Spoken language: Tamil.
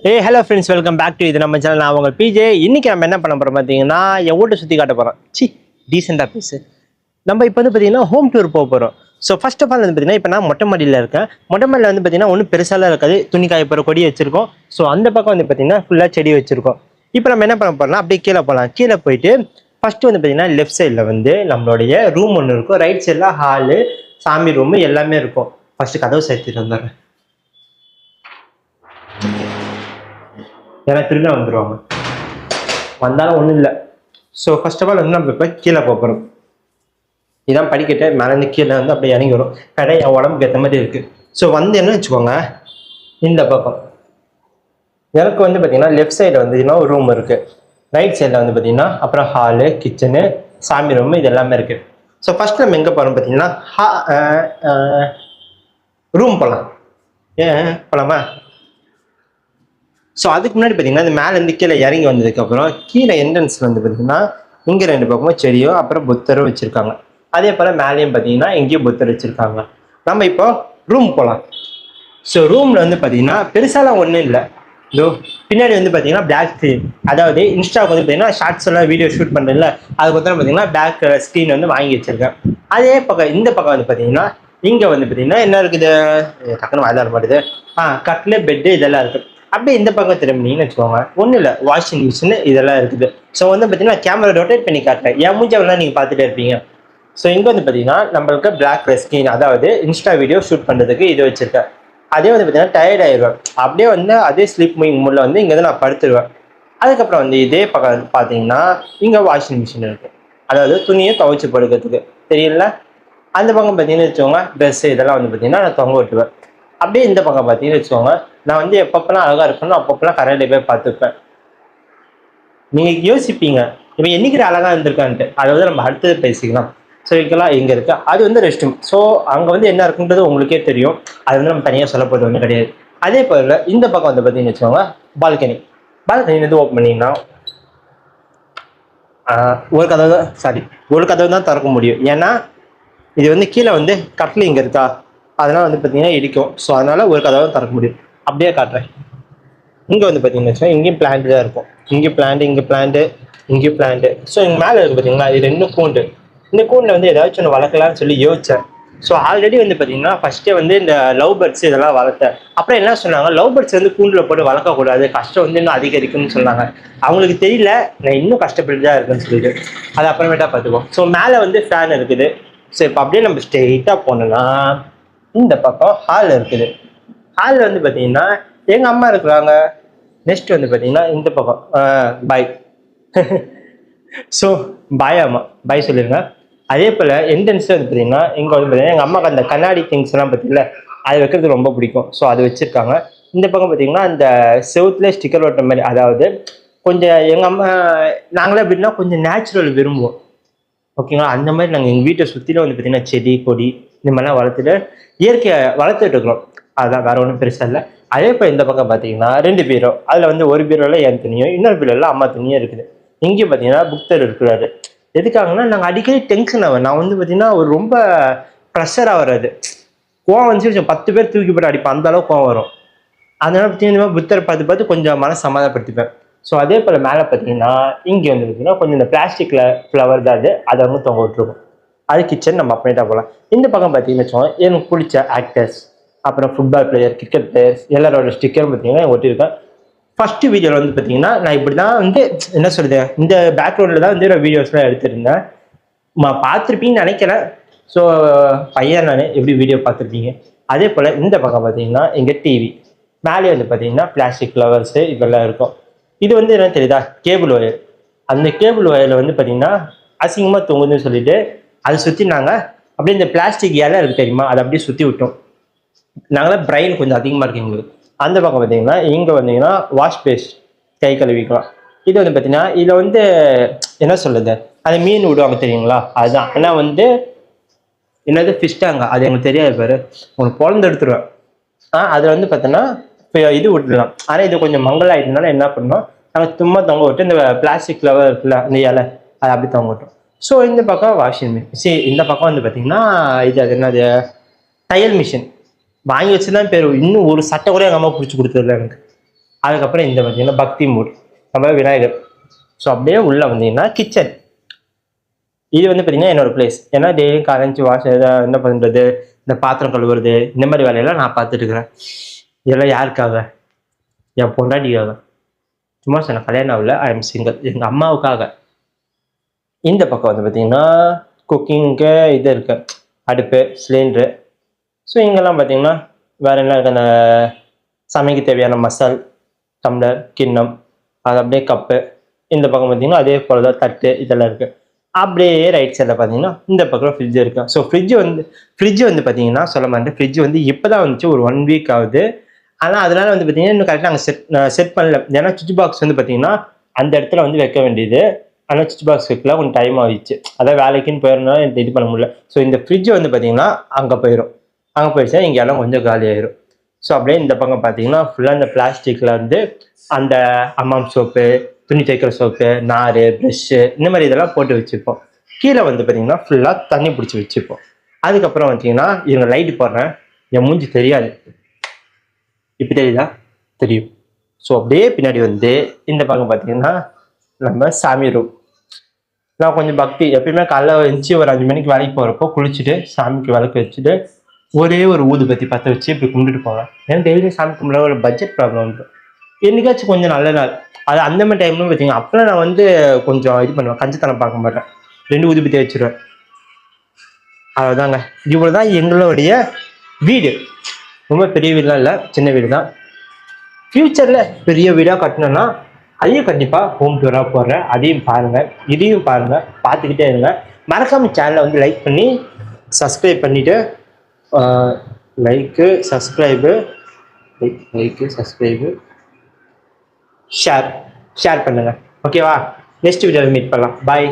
Hello friends, welcome back to இது நம்ம சேனல். நான் உங்கள் பிஜே. இன்னைக்கு நம்ம என்ன பண்ண போகிறோம் பார்த்தீங்கன்னா, என் வீட்டை சுற்றி காட்ட போகிறோம். டீசெண்டாக பேசு. நம்ம இப்போ வந்து பார்த்தீங்கன்னா ஹோம் டூர் போக போகிறோம். ஸோ ஃபர்ஸ்ட் ஆஃப் ஆல் வந்து பார்த்தீங்கன்னா, இப்போ நான் மொட்டை மாடியில் இருக்கேன். மொட்டை மாடியில் வந்து பார்த்தீங்கன்னா ஒன்றும் பெருசாலாம் இருக்காது. துணி காய போகிற கொடி வச்சிருக்கோம். ஸோ அந்த பக்கம் வந்து பார்த்தீங்கன்னா ஃபுல்லாக செடி வச்சிருக்கோம். இப்போ நம்ம என்ன பண்ண போகிறோம்னா, அப்படியே கீழே போகலாம். கீழே போயிட்டு ஃபர்ஸ்ட் வந்து பார்த்தீங்கன்னா லெஃப்ட் சைடில் வந்து நம்மளுடைய ரூம் ஒன்று இருக்கும். ரைட் சைடில் ஹாலு, சாமி ரூமு எல்லாமே இருக்கும். ஃபர்ஸ்ட் கதவு சேர்த்துட்டு வந்துடுறேன். ஏன்னா திரும்ப வந்துடுவாங்க, வந்தாலும் ஒன்றும் இல்லை. ஸோ ஃபர்ஸ்ட் ஆஃப் ஆல் வந்து நம்ம இப்போ கீழே போகிறோம். இதான் படிக்கட்டு, மேலேருந்து கீழே வந்து அப்படியே இறங்கி வரும். கடை என் உடம்புக்கு ஏற்ற மாதிரி இருக்குது. ஸோ வந்து என்ன வச்சுக்கோங்க, இந்த பக்கம் எனக்கு வந்து பார்த்தீங்கன்னா லெஃப்ட் சைடில் வந்து ஒரு ரூம் இருக்குது. ரைட் சைடில் வந்து பார்த்தீங்கன்னா அப்புறம் ஹாலு, கிச்சனு, சாமி ரூமு இது எல்லாமே இருக்குது. ஸோ ஃபர்ஸ்ட் நம்ம எங்கே போகிறோம் பார்த்தீங்கன்னா ரூம் போகலாம். போகலாமா? ஸோ அதுக்கு முன்னாடி பார்த்தீங்கன்னா இந்த மேலேருந்து கீழே இறங்கி வந்ததுக்கப்புறம் கீழே என்ட்ரன்ஸில் வந்து பார்த்தீங்கன்னா இங்கே 2 பக்கமும் செடியும் அப்புறம் புத்தரும் வச்சுருக்காங்க. அதே போல் மேலேயும் பார்த்தீங்கன்னா எங்கேயும் புத்தர் வச்சுருக்காங்க. நம்ம இப்போ ரூம் போகலாம். ஸோ ரூமில் வந்து பார்த்தீங்கன்னா பெருசாலாம் ஒன்றும் இல்லை. இதோ பின்னாடி வந்து பார்த்தீங்கன்னா பிளாக் ஸ்க்ரீன், அதாவது இன்ஸ்டாவுக்கு வந்து பார்த்தீங்கன்னா ஷார்ட்ஸ் எல்லாம் வீடியோ ஷூட் பண்ணுறதுல அதுக்கு வந்து பார்த்தீங்கன்னா பிளாக் ஸ்க்ரீன் வந்து வாங்கி வச்சுருக்கேன். அதே பக்கம் இந்த பக்கம் வந்து பார்த்தீங்கன்னா இங்கே வந்து பார்த்தீங்கன்னா என்ன இருக்குது, டக்குன்னு வாயில மாட்டுது. கட்டில், பெட்டு இதெல்லாம் இருக்குது. அப்படியே இந்த பக்கம் திரும்பினீங்கன்னு வச்சுக்கோங்க, ஒன்றும் இல்லை, வாஷிங் மிஷின் இதெல்லாம் இருக்குது. ஸோ வந்து பார்த்தீங்கன்னா கேமரா ரொட்டேட் பண்ணி காட்டுறேன், என் மூஞ்சாவெல்லாம் நீங்கள் பார்த்துட்டே இருப்பீங்க. ஸோ இங்கே வந்து பார்த்தீங்கன்னா நம்மளுக்கு பிளாக் ஸ்க்ரீன், அதாவது இன்ஸ்டா வீடியோ ஷூட் பண்ணுறதுக்கு இது வச்சுருக்கேன். அதே வந்து பார்த்தீங்கன்னா டயர்ட் ஆயிடுவேன், அப்படியே வந்து அதே ஸ்லீப் மூவிங் மூடில் வந்து இங்கே வந்து நான் படுத்துருவேன். அதுக்கப்புறம் வந்து இதே பக்கம் பார்த்தீங்கன்னா இங்கே வாஷிங் மிஷின் இருக்குது, அதாவது துணியை துவைச்சி படுக்கிறதுக்கு தெரியல. அந்த பக்கம் பார்த்தீங்கன்னு வச்சுக்கோங்க ட்ரெஸ்ஸு இதெல்லாம் வந்து பார்த்தீங்கன்னா நான் தொங்க விட்டுவேன். அப்படியே இந்த பக்கம் பார்த்தீங்கன்னு வச்சுக்கோங்க, நான் வந்து எப்பப்பெல்லாம் அழகாக இருக்கணும் அப்பப்பெல்லாம் கரையில போய் பார்த்துப்பேன். நீங்கள் யோசிப்பீங்க இப்போ என்னைக்கு அழகாக இருந்திருக்கான்ட்டு, அதை வந்து நம்ம அடுத்தது பேசிக்கலாம். ஸோ இதுக்கெல்லாம் இங்கே இருக்குது, அது வந்து ரெஸ்ட் ரூம். ஸோ அங்கே வந்து என்ன இருக்குன்றது உங்களுக்கே தெரியும், அது வந்து நம்ம தனியாக சொல்ல போகிறது ஒன்றும் கிடையாது. அதே போல் இந்த பக்கம் வந்து பார்த்தீங்கன்னு வச்சுக்கோங்க பால்கனி. பால்கனி வந்து ஓப்பன் பண்ணிங்கன்னா ஒரு கதவு தான் திறக்க முடியும். ஏன்னா இது வந்து கீழே வந்து கட்டில் இங்கே இருக்கா, அதனால் வந்து பார்த்தீங்கன்னா இடிக்கும். ஸோ அதனால் ஒரு கதவை திறக்க முடியும். அப்படியே காட்டுறேன். இங்கே வந்து பார்த்தீங்கன்னு வச்சுக்கோங்க இங்கேயும் பிளான்ட் தான் இருக்கும். இங்கேயும் பிளான்ட்டு, இங்கே பிளான்ட்டு, இங்கேயும் பிளான்ட்டு. ஸோ இங்கே மேலே இருக்குது பார்த்தீங்களா, இது 2 கூண்டு. இந்த கூண்டில் வந்து ஏதாச்சும் ஒன்று வளர்க்கலாம்னு சொல்லி யோசித்தேன். ஸோ ஆல்ரெடி வந்து பார்த்தீங்கன்னா ஃபஸ்ட்டே வந்து இந்த லவ் பேர்ட்ஸ் இதெல்லாம் வளர்த்தேன். அப்புறம் என்ன சொன்னாங்க, லவ் பேர்ட்ஸ் வந்து கூண்டில் போட்டு வளர்க்கக்கூடாது, கஷ்டம் வந்து இன்னும் அதிகரிக்கும்னு சொன்னாங்க. அவங்களுக்கு தெரியல நான் இன்னும் கஷ்டப்பட்டு தான் இருக்குன்னு சொல்லிட்டு அது அப்புறமேட்டா பார்த்துக்குவோம். ஸோ மேலே வந்து ஃபேன் இருக்குது. ஸோ இப்போ அப்படியே நம்ம ஸ்ட்ரெயிட்டாக போனோம்னா இந்த பக்கம் ஹால் இருக்குது. ஹாலில் வந்து பார்த்தீங்கன்னா எங்கள் அம்மா இருக்கிறாங்க. நெக்ஸ்ட் வந்து பார்த்தீங்கன்னா இந்த பக்கம் பாய். ஸோ பாய் அம்மா, பாய் சொல்லிடுங்க. அதே போல் என்ட்ரன்ஸில் வந்து பார்த்தீங்கன்னா இங்கே வந்து பார்த்தீங்கன்னா எங்கள் அம்மாவுக்கு அந்த கண்ணாடி திங்ஸ் எல்லாம் பார்த்தீங்களா, அது வைக்கிறது ரொம்ப பிடிக்கும். ஸோ அது வச்சுருக்காங்க. இந்த பக்கம் பார்த்தீங்கன்னா அந்த செவுத்துல ஸ்டிக்கர் ஓட்டுற மாதிரி, அதாவது கொஞ்சம் எங்கள் அம்மா நாங்களே எப்படின்னா கொஞ்சம் நேச்சுரல் விரும்புவோம், ஓகேங்களா. அந்த மாதிரி நாங்கள் எங்கள் வீட்டை சுற்றிலும் வந்து பார்த்தீங்கன்னா செடி கொடி இந்த மாதிரிலாம் வளர்த்துட்டு இயற்கையை வளர்த்துட்டு இருக்கிறோம். அதுதான், வேற ஒன்றும் பெருசாக இல்லை. அதே போல் இந்த பக்கம் பார்த்தீங்கன்னா 2 பீரோ, அதில் வந்து ஒரு பீரோவில் என் துணியும் இன்னொரு பீரோவில் அம்மா துணியும் இருக்குது. இங்கேயும் பார்த்தீங்கன்னா புக்தர் இருக்கிறாரு. எதுக்காகனா நாங்கள் அடிக்கடி டென்ஷன் ஆவேன். நான் வந்து பார்த்தீங்கன்னா ஒரு ரொம்ப ப்ரெஷராக வராது, கோவம் வந்து 10 பேர் தூக்கி போட்டு அடிப்பேன், அந்த அளவுக்கு கோவம் வரும். அதனால பார்த்தீங்கன்னா புத்தரை பார்த்து பார்த்து கொஞ்சம் மனசு சமாதானப்படுத்திப்பேன். ஸோ அதே போல் மேலே பார்த்தீங்கன்னா இங்கே வந்து பார்த்தீங்கன்னா கொஞ்சம் இந்த பிளாஸ்டிக்கில் ஃப்ளவர் தான் அது வந்து தொங்க விட்டுருக்கும். அது கிச்சன், நம்ம அப்படியே போகலாம். இந்த பக்கம் பார்த்தீங்கன்னு வச்சோம் எனக்கு பிடிச்ச ஆக்டர்ஸ், அப்புறம் ஃபுட்பால் பிளேயர், கிரிக்கெட் பிளேயர்ஸ் எல்லாரோட ஸ்டிக்கர் பார்த்தீங்கன்னா ஒட்டியிருக்கேன். ஃபர்ஸ்ட் வீடியோவில் வந்து பார்த்தீங்கன்னா நான் இப்படி தான் வந்து என்ன சொல்கிறது, இந்த பேக்ரவுண்டில் தான் வந்து வீடியோஸ்லாம் எடுத்துருந்தேன். பார்த்துருப்பீங்கன்னு நினைக்கிறேன். ஸோ பையன் நான் எப்படி வீடியோ பார்த்துருப்பீங்க. அதே போல் இந்த பக்கம் பார்த்தீங்கன்னா இங்கே டிவி, மேலே வந்து பார்த்தீங்கன்னா பிளாஸ்டிக் ஃப்ளவர்ஸு இதெல்லாம் இருக்கும். இது வந்து என்ன தெரியுதா, கேபிள் ஒயர். அந்த கேபிள் ஒயரில் வந்து பார்த்தீங்கன்னா அசிங்கமாக தொங்குதுன்னு சொல்லிட்டு அதை சுற்றி நாங்கள் அப்படியே இந்த பிளாஸ்டிக் இலை இருக்குது தெரியுமா, அதை அப்படியே சுற்றி விட்டோம். நாங்களாம் பிரைன் கொஞ்சம் அதிகமாக இருக்கு எங்களுக்கு. அந்த பக்கம் பார்த்தீங்கன்னா இங்கே வந்தீங்கன்னா வாஷ் பேஸ்ட், கை கழுவிக்கலாம். இது வந்து பார்த்தீங்கன்னா இதில் வந்து என்ன சொல்லுது, அது மீன் விடுவாங்க தெரியுங்களா, அதுதான். ஏன்னா வந்து என்னது ஃபிஷ் டேங்க, அது எனக்கு தெரியாது பாரு, உங்களுக்கு பொழந்து எடுத்துருவேன். அதில் வந்து பார்த்தோன்னா இப்போ இது விட்டுடலாம். ஆனால் இது கொஞ்சம் மங்கல் ஆகிட்டனால என்ன பண்ணோம், நாங்கள் சும்மா தொங்க விட்டு இந்த பிளாஸ்டிக் ஃப்ளவர் இருக்குல்ல அந்த இலை அதை அப்படி தொங்க விட்டோம். ஸோ இந்த பக்கம் வாஷிங் மிஷின், இந்த பக்கம் வந்து பார்த்தீங்கன்னா இது அது என்னது தையல் மிஷின் வாங்கி வச்சு தான் பேர். இன்னும் ஒரு சட்டை கூட எங்கள் அம்மா பிடிச்சி கொடுத்ததில்ல எனக்கு. அதுக்கப்புறம் இந்த பார்த்தீங்கன்னா பக்தி மூட் நம்ம விநாயகர். ஸோ அப்படியே உள்ள வந்தீங்கன்னா கிச்சன். இது வந்து பார்த்தீங்கன்னா என்னோட பிளேஸ். ஏன்னா டெய்லியும் கரைஞ்சி வாஷ் என்ன பண்ணுறது, இந்த பாத்திரம் கழுவுறது, இந்த மாதிரி வேலையெல்லாம் நான் பார்த்துட்டு இருக்கிறேன். இதெல்லாம் யாருக்காக? என் பொண்டாட்டிக்காக. சும்மா சொன்ன கல்யாணம் ஆகல, ஐ எம் சிங்கிள், எங்கள் அம்மாவுக்காக. இந்த பக்கம் வந்து பார்த்தீங்கன்னா குக்கிங்க்கு இது இருக்கு, அடுப்பு, சிலிண்டரு. ஸோ இங்கெல்லாம் பார்த்தீங்கன்னா வேற என்ன இருக்கு, அந்த சமைக்க தேவையான மசால், டம்ளர், கிண்ணம், அது அப்படியே கப்பு. இந்த பக்கம் பார்த்தீங்கன்னா அதே போல தான் தட்டு இதெல்லாம் இருக்கு. அப்படியே ரைட் சைடில் பார்த்தீங்கன்னா இந்த பக்கம் ஃப்ரிட்ஜ் இருக்கு. ஸோ ஃப்ரிட்ஜ் வந்து பார்த்தீங்கன்னா சொல்ல மாட்டேன், ஃப்ரிட்ஜ் வந்து இப்போ தான் வந்துச்சு, ஒரு 1 வீக் ஆகுது. ஆனால் அதனால வந்து பார்த்தீங்கன்னா இன்னும் கரெக்டாக நாங்கள் செட் பண்ணல. ஏன்னா சுவிட்ச் பாக்ஸ் வந்து பார்த்தீங்கன்னா அந்த இடத்துல வந்து வைக்க வேண்டியது. ஆனால் சுவிட்ச் பாக்ஸ் வைக்கலாம் கொஞ்சம் டைம் ஆகிடுச்சு. அதான் வேலைக்குன்னு போயிருந்தா இது பண்ண முடியல. ஸோ இந்த ஃப்ரிட்ஜ் வந்து பார்த்தீங்கன்னா அங்கே போயிடும். அங்கே போயிடுச்சுன்னா இங்கே எல்லாம் கொஞ்சம் காலி ஆயிரும். ஸோ அப்படியே இந்த பக்கம் பார்த்தீங்கன்னா ஃபுல்லாக இந்த பிளாஸ்டிக்கில் வந்து அந்த அம்மாம் சோப்பு, துணி தேய்க்கிற சோப்பு, நார், ப்ரெஷ்ஷு, இந்த மாதிரி இதெல்லாம் போட்டு வச்சுப்போம். கீழே வந்து பார்த்தீங்கன்னா ஃபுல்லாக தண்ணி பிடிச்சி வச்சுப்போம். அதுக்கப்புறம் பார்த்தீங்கன்னா இவங்க லைட்டு போடுறேன், என் மூஞ்சி தெரியாது, இப்போ தெரியுதா? தெரியும். ஸோ அப்படியே பின்னாடி வந்து இந்த பக்கம் பார்த்தீங்கன்னா நம்ம சாமி ரூம். நான் கொஞ்சம் பக்தி, எப்பயுமே காலைல எழுந்துச்சி ஒரு 5 மணிக்கு வேலைக்கு போகிறப்போ குளிச்சுட்டு சாமிக்கு விளக்கு வச்சுட்டு ஒரே ஒரு ஊதுபத்தி பற்ற வச்சு இப்படி கும்பிட்டுட்டு போவேன். ஏன்னா டெய்லியும் சாமி கும்பிட ஒரு பட்ஜெட் ப்ராப்ளம் வந்துடும். என்னைக்காச்சும் கொஞ்சம் நல்ல நாள், அது அந்த மாதிரி டைம்லும் பார்த்தீங்கன்னா அப்போலாம் நான் வந்து கொஞ்சம் இது பண்ணுவேன், கஞ்சத்தனம் பார்க்க மாட்டேன், 2 ஊதுபத்தி வச்சுருவேன். அவ்வளோதாங்க. இவ்வளோ தான் எங்களுடைய வீடு. ரொம்ப பெரிய வீடுலாம் இல்லை, சின்ன வீடு தான். ஃப்யூச்சரில் பெரிய வீடாக கட்டணும்னா அதையும் கண்டிப்பாக ஹோம் டூராக போடுறேன், அதையும் பாருங்கள், இதையும் பாருங்கள், பார்த்துக்கிட்டே இருங்க. மறக்காம சேனலை வந்து லைக் பண்ணி சப்ஸ்கிரைப் பண்ணிவிட்டு லைக்கு சப்ஸ்கிரைபு ஷேர் பண்ணுங்கள். ஓகேவா? நெக்ஸ்ட் வீடியோவில் மீட் பண்ணலாம். பாய்.